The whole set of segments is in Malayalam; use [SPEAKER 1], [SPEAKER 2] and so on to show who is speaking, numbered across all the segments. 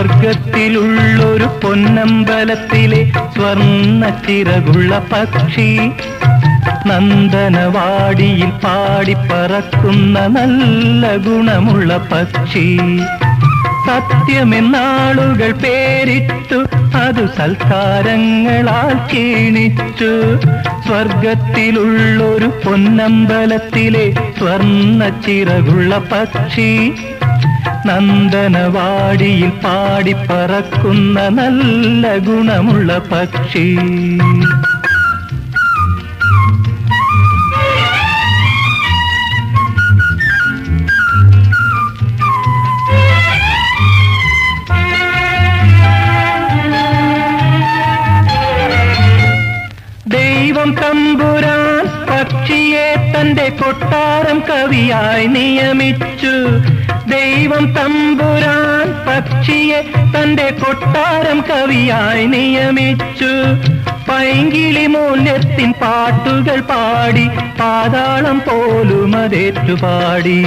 [SPEAKER 1] സ്വർഗത്തിലുള്ളൊരു പൊന്നമ്പലത്തിലെ സ്വർണ്ണ ചിറകുള്ള പക്ഷി, നന്ദനവാടിയിൽ പാടിപ്പറക്കുന്ന നല്ല ഗുണമുള്ള പക്ഷി. സത്യമെന്നാളുകൾ പേരിട്ടു അതു സൽക്കാരങ്ങളാൽ ക്ഷീണിച്ചു. സ്വർഗത്തിലുള്ളൊരു പൊന്നമ്പലത്തിലെ സ്വർണ്ണ ചിറകുള്ള പക്ഷി, നന്ദനവാടിയിൽ പാടിപ്പറക്കുന്ന നല്ല ഗുണമുള്ള പക്ഷി. ദൈവം തമ്പുരാൻ പക്ഷിയെ തന്റെ കൊട്ടാരം കവിയായി നിയമിച്ചു. ദൈവം തമ്പുരാൻ പക്ഷിയെ തന്റെ കൊട്ടാരം കവിയായി നിയമിച്ചു. പൈങ്കിളി മൂല്യത്തിൻ പാട്ടുകൾ പാടി പാതാളം പോലും അതേറ്റുപാടി.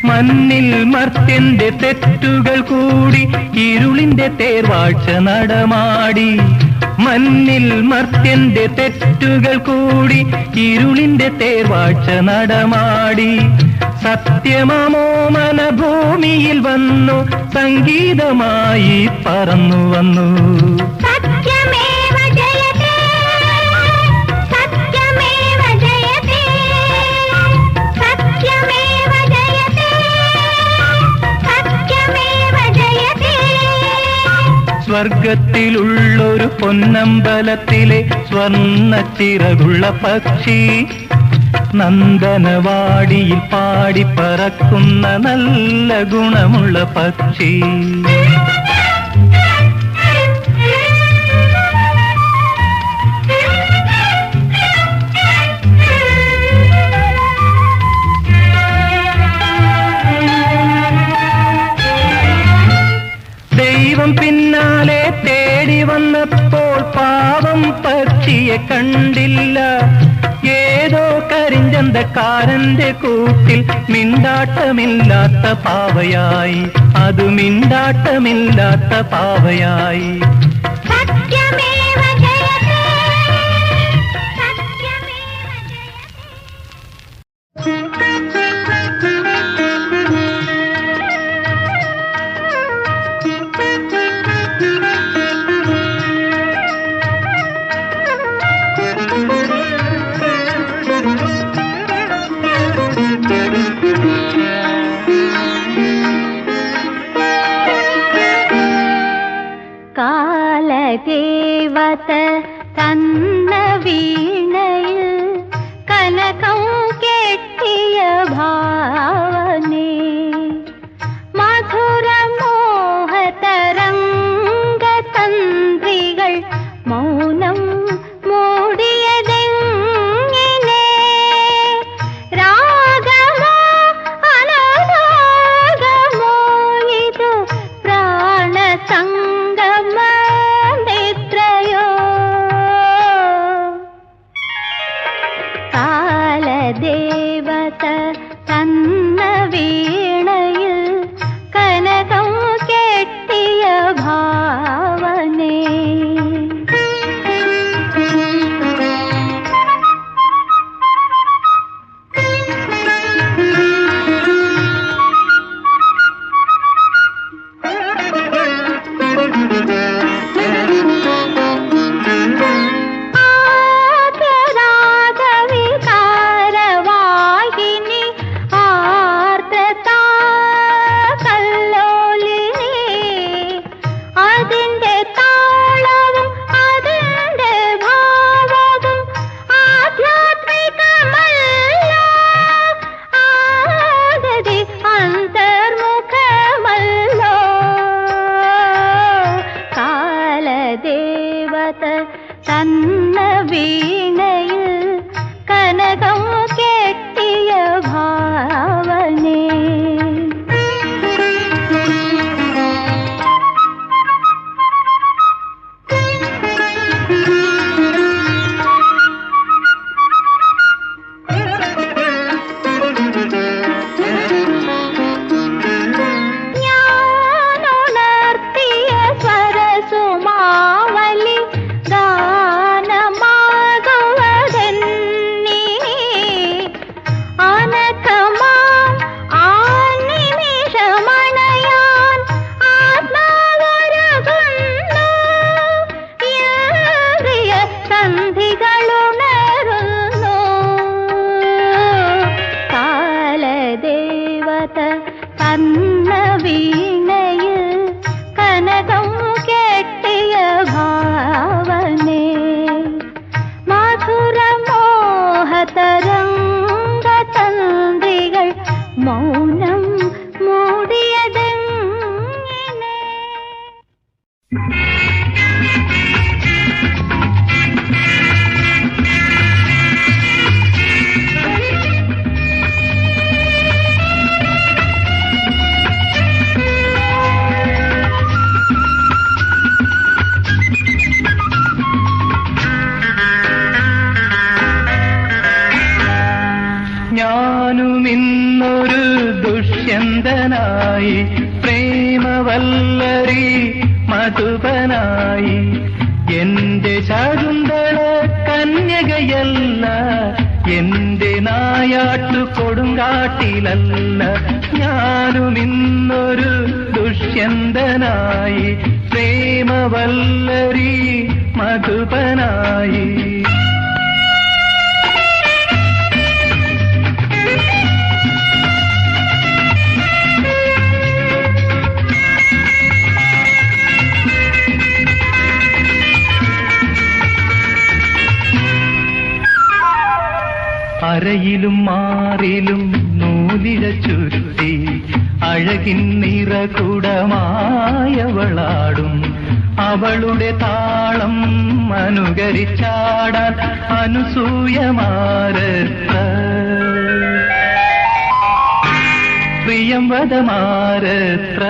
[SPEAKER 1] മണ്ണിൽ മർത്യന്റെ തെറ്റുകൾ കൂടി ഇരുളിന്റെ തേർവാഴ്ച നടമാടി. മണ്ണിൽ മർത്യന്റെ തെറ്റുകൾ കൂടി ഇരുളിന്റെ തേർവാഴ്ച നടമാടി. സത്യമമോ മനഭൂമിയിൽ വന്നു സംഗീതമായി പറന്നു വന്നു. സ്വർഗത്തിലുള്ളൊരു പൊന്നമ്പലത്തിലെ സ്വർണ്ണ ചിറകുള്ള പക്ഷി, നന്ദനവാടിയിൽ പാടിപ്പറക്കുന്ന നല്ല ഗുണമുള്ള പക്ഷി. ദൈവം പിന്നാലെ തേടി വന്നപ്പോൾ പാവം പക്ഷിയെ കണ്ടില്ല. ഏതോ കരിഞ്ചന്തക്കാരന്റെ കൂട്ടിൽ മിണ്ടാട്ടമില്ലാത്ത പാവയായി, അത് മിണ്ടാട്ടമില്ലാത്ത പാവയായി.
[SPEAKER 2] കാലദേവത തന്ന വീണയിൽ കനകം കെട്ടിയ ഭാവനേ, മധുരമോഹതരംഗ തന്ത്രികൾ മൗനം മൂടിയതെങ്ങിനെ. രാഗമോ അനരാഗമോ ഇതു പ്രാണസംഗമ നിദ്രയോ. കാലദേവത തന്ന കന്ന വീണയിൽ കനകം കെട്ടിയ ഭാവനേ മധുരമോഹതരംഗ തന്ത്രികൾ മൗനം മൂടിയതെങ്ങനെ
[SPEAKER 1] ഞാനുമിന്നൊരു ദുഷ്യന്തനായി പ്രേമവല്ലരി മധുപനായി എന്റെ ശകുന്തള കന്യകയല്ല എന്റെ നായാട്ടു കൊടുങ്കാട്ടിലല്ല ഞാനുമിന്നൊരു ദുഷ്യന്തനായി പ്രേമവല്ലരി മധുപനായി അരയിലും മാറിലും നൂലിഴ ചുരുത്തി അഴകിൻ നിറകുടമായവളാടും അവളുടെ താളം അനുകരിച്ചാടാൻ അനുസൂയമാരത്ര പ്രിയംവദമാരത്ര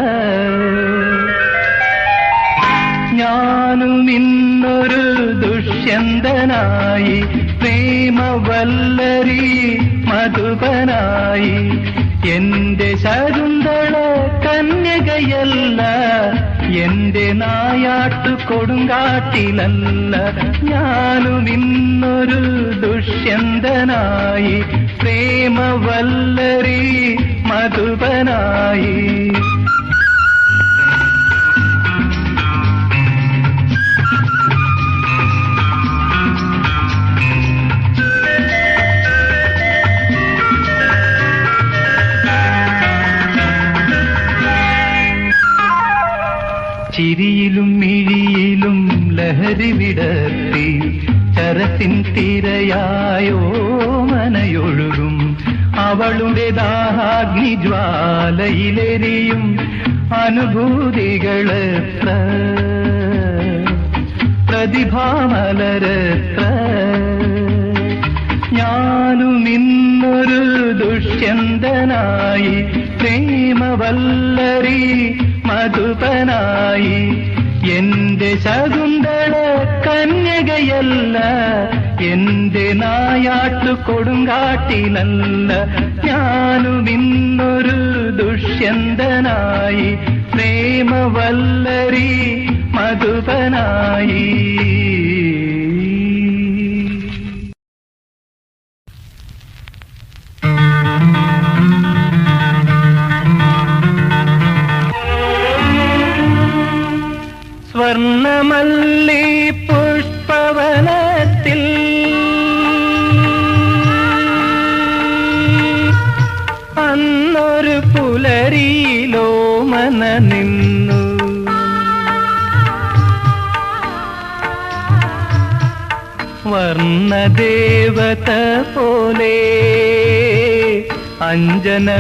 [SPEAKER 1] ഞാനുമിന്നൊരു ദുഷ്യന്തനായി പ്രേമവല്ലരി മധുപനായി എന്റെ ശകുന്തള കന്യകയല്ല എന്റെ നായാട്ടു കൊടുങ്കാട്ടിലല്ല ഞാനുമിന്നൊരു ദുഷ്യന്തനായി പ്രേമവല്ലരി മധുപനായി ചിരിയിലും മിഴിയിലും ലഹരി വിടർത്തി ചരസിൻ തിരയായോ മനയൊഴുകും അവളുടെ ദാഹാഗ്നി ജ്വാലയിലെരിയും അനുഭൂതികളെത്ര പ്രതിഭാമലരെത്ര ഞാനുമിന്നൊരു ദുഷ്യന്തനായി പ്രേമവല്ലരി മധുപനായി എന്റെ ശകുന്തള കന്യകയല്ല എന്റെ നായാട്ടു കൊടുങ്കാട്ടിലല്ല ഞാനുമിന്നൊരു ദുഷ്യന്തനായി പ്രേമവല്ലരി മധുപനായി സ്വർണമല്ലി പുഷ്പവനത്തിൽ അന്നൊരു പുലരിയിലോ മന നിന്നു വർണ്ണദേവത പോലെ അഞ്ജനമിഴികളുമായി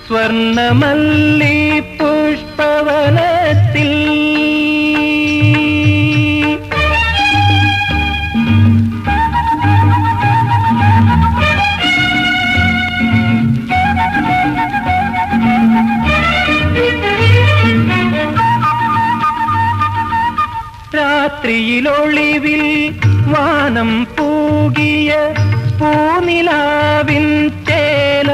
[SPEAKER 1] സ്വർണമല്ലി പുഷ്പവനത്തിൽ രാത്രിയിലൊളിവിൽ വാനം പൂകിയ പൂനിലാവിൻ ചേല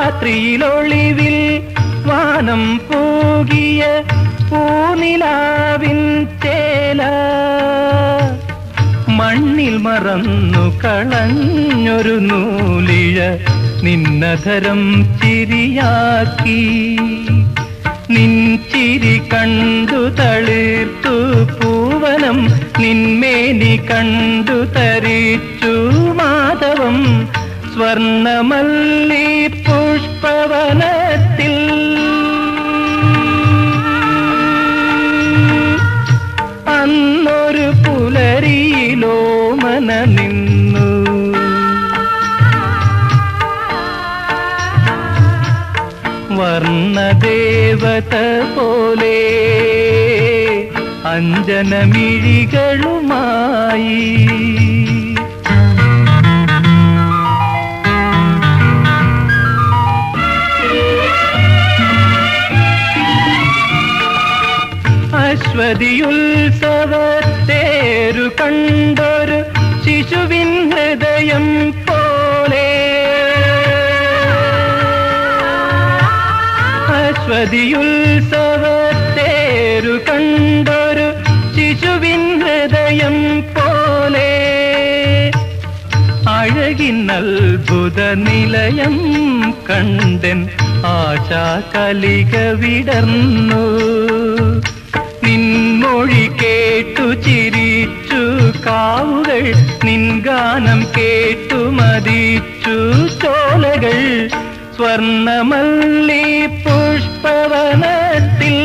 [SPEAKER 1] രാത്രിയിലൊളിവിൽ വാനം പൂകിയ പൂനിലാവിൻ ചേല മണ്ണിൽ മറന്നു കളഞ്ഞൊരു നൂലിഴ നിന്നധരം ചിരിയാക്കി നിൻ ചിരി കണ്ടു തളിർത്തു പൂവനം, നിന്മേനി കണ്ടു തരിച്ചു മാധവം. സ്വർണമല്ലി പുഷ്പവനത്തിൽ അന്നൊരു പുലരിയിലോമന നിന്നു. വർണ്ണദേവത പോലെ അഞ്ജനമിഴികളുമായി അശ്വതിയുത്സവത്തേരു കണ്ടൊരു ശിശുവിൻ ഹൃദയം പോലെ. അശ്വതിയുത്സവത്തേരു കണ്ടൊരു ശിശുവിൻ ഹൃദയം പോലെ. അഴകിൻ അത്ഭുത നിലയം കണ്ടൻ ആശാകലിക വിടർന്നു. നിൻമൊഴി കേട്ടു ചിരിച്ചു കാവുകൾ, നിൻ ഗാനം കേട്ടു മതിച്ചു ചോലകൾ. സ്വർണമല്ലി പുഷ്പവനത്തിൽ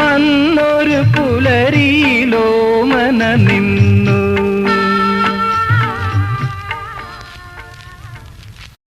[SPEAKER 1] അന്നൊരു പുലരിയിലോമന നിന്നു.